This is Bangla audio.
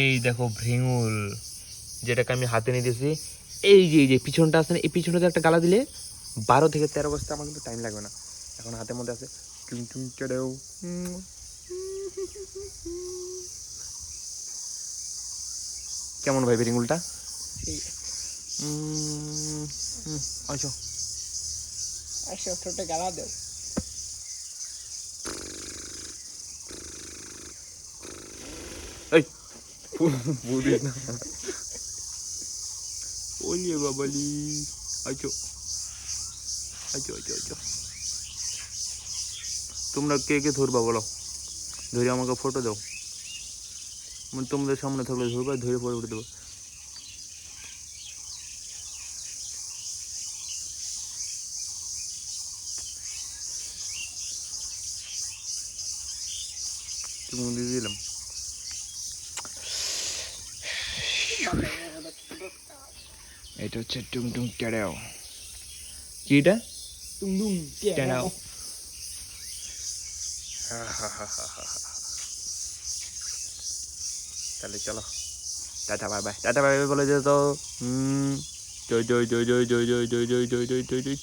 এই দেখো ভ্রিঙুল, যেটাকে আমি হাতে নিয়ে দিয়েছি। এই যে পিছনটা আছে না, এই পিছনটাতে একটা গালা দিলে 12 থেকে 13 বছর আমার কিন্তু টাইম লাগবে না। এখন হাতের মধ্যে আছে টুং টুং কেডেও। কেমন ভাই ভ্রিঙুলটা? আচ্ছা আচ্ছা, ঠোঁটে গালা দেও। এই বলিস না, ওলে বাবালি। আচ্ছা আচ্ছা আচ্ছা আচ্ছা, তোমরা কে কে ধরবা বলো, ধরে আমাকে ফটো দাও। তোমাদের সামনে থাকলে ধরবা, ধরে পরে উঠে দেবো। তুমি দিয়ে দিলাম। এটা হচ্ছে টুং টুং টেড়াও। কি এটা? টুংডুং টেড়াও। তাহলে চলো, tata bye bye, tata bye bye বলে যেত। জয় জয় জয় জয় জয় জয় জয় জয় জয় জয় জয় জয়।